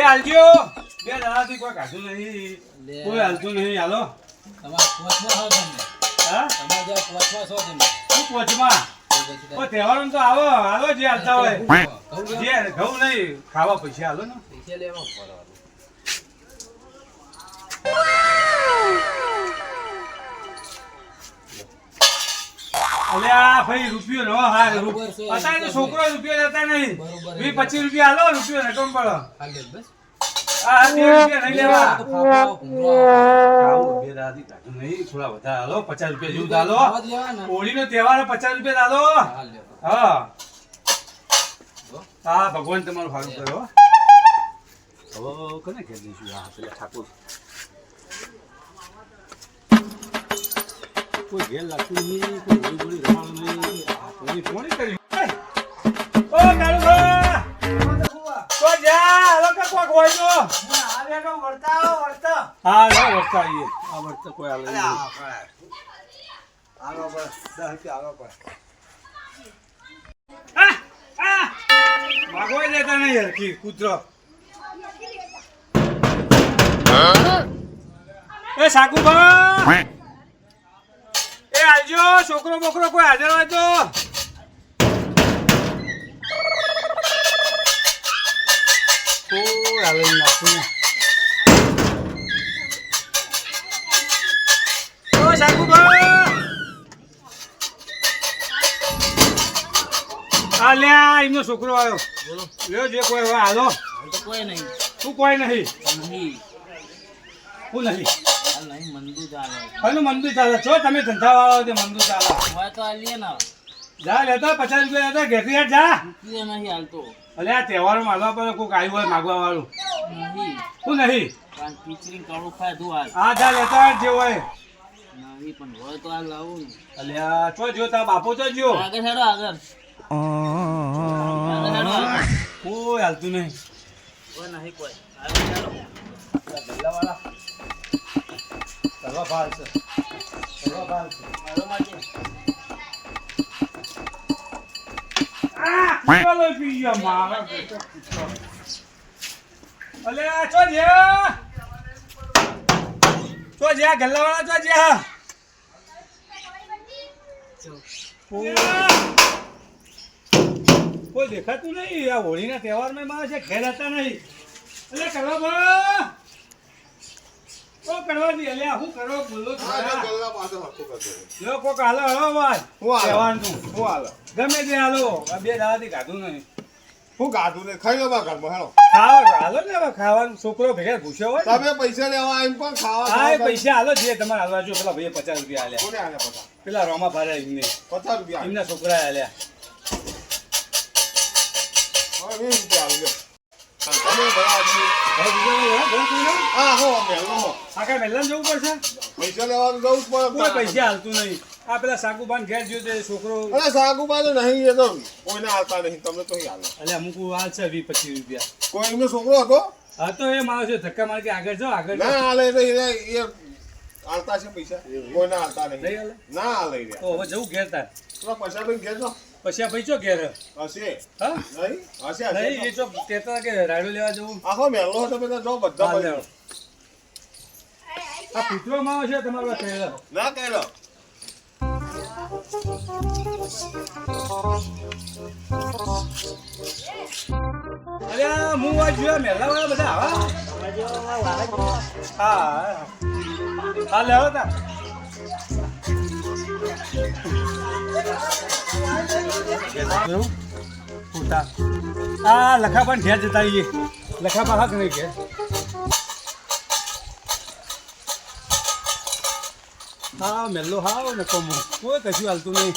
હાલજો બે દાડાથી કોઈ કાઢું નહીં કોઈ હાલતું નહીં હાલો તહેવાર તો આવો હાલો જે હાલતા હોય જે ઘઉં નહીં ખાવા પૈસા હાલો ને અલ્યા ભાઈ રૂપિયો નો હા અત્યારે છોકરો રૂપિયો લેતા નહીં 20-25 રૂપિયા હાલો રૂપિયો રકમ પડો આ 2 રૂપિયા નહીં લેવા બે દાદી કાઢું નહીં થોડા વધારે હાલો 50 રૂપિયા જેવું હાલો હોળીનો તહેવાર 50 રૂપિયા હાલો હા હા ભગવાન તમારું સારું કર્યો હવે કોને કહી દઈશું હા પેલા ઠાકોર કોઈ ઘેર લાગતું નહીં કોઈ ગોળી રમાડું નહીં ફોન કર્યું ઓ કાળુભા તો જા હાલો કે કોક હોય તો આવે તો વળતા હા લો વળતા આવીએ આ વળતા કોઈ હાલે નહીં આવો બસ 10 રૂપિયા આવો પર માગવા દેતા નહીં યાર કી કૂતરો એ સાકુભા એ આવજો છોકરો બોકરો કોઈ હાજર હોય તો કોઈ આવે નાખું ઓ સાકુભા આ લ્યા એમનો છોકરો આવ્યો બોલો લ્યો જે કોઈ હોય હાલો તો કોઈ નહીં તું કોઈ નહીં હું નહીં મંદુ ચાલે છો તમે ધંધા વાળો તે મંદુ ચાલે તો આલીએ ને જા લેતા 50 રૂપિયા લેતા ઘેરથી હેઠ જા રૂપિયા નહીં હાલતો અલે આ તહેવારો માલવા પર કોઈક આવ્યું હોય માગવા વાળું નહીં શું નહીં પિચરિંગ કાળું ખાધું હાલ હા જા લેતા જે હોય નહીં પણ હોય તો હાલ લાવું ને અલે આ ચો જો તા બાપો તો જો આગળ હેડો આગળ કોઈ હાલતું નહીં કોઈ નહીં કોઈ આગળ હેડો ગલ્લાવાળા કરવા ભાલ છે હાલો માજી ચાલો પીયા મારા બેટો અલે ચો જ્યા ગલ્લાવાળા ચો જ્યા કોઈ દેખાતું નહીં આ હોળીના તહેવારમાં મારે છે ઘેર હતા નહીં અલે કરવા બા ઓ કરવાજી અલ્યા હું કરો બોલો ગલ્લા પાસે હક્કો કરતો લો કોક હાલો હળો વાત હું તહેવારનું હું હાલો ગમે તે હાલો આ બે દાડાથી ગાધું નહીં હું ગાધું ને ખાઈ લો બા ઘરમાં હેલો ખાવા હાલો ને હવે ખાવાનું છોકરો ભેગા ભૂસ્યો હોય તમે પૈસા લેવા એમ પણ ખાવા હા પૈસા હાલો જે તમારે હાલવા જો પેલા ભાઈએ 50 રૂપિયા આલ્યા કોને આલ્યા 50 પેલા રોમા ભારે એમને 50 રૂપિયા એમના છોકરા આલ્યા હવે 20 રૂપિયા આલ્યો તમે ભરાજી હા હો મેલનો આખા મેલન જવું પડશે પૈસા લેવાનું જવું પડે કોઈ પૈસા હાલતું નહીં આ પેલા સાગુબાન ઘેર જો તે છોકરો અરે સાગુબાન નહીં એ તો કોઈને હાલતા નહીં તમને તો હાલે એટલે અમુક હાલ છે 20-25 રૂપિયા કોઈ એમનો છોકરો હતો હા તો એ માણસ ધક્કા મારી કે આગળ જાઓ આગળ ના હાલે તો એ હાલતા છે પૈસા કોઈને હાલતા નહીં ના હાલે તો હવે જવું ઘેર તાર પૈસા ભાઈ ઘેર જાઓ પછી ભાઈ ચો ઘેર હશે હા નહીં હશે નહીં એ ચો કહેતા કે રાડો લેવા જવું આખો મેલો હતો બધા જો બધા આ પુત્રો માં છે તમારો કહેલો ના કહેલો અરે હું આ જોયા મેલા વાળા બધા આવા હા હા લેવો તા આ લખાપણ ઘેર જતા રહીએ લખાપા હક નહીં ઘેર હા મેલ્લો હાવ ને કોમો કોઈ કશું હાલતું નહીં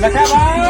લખાપા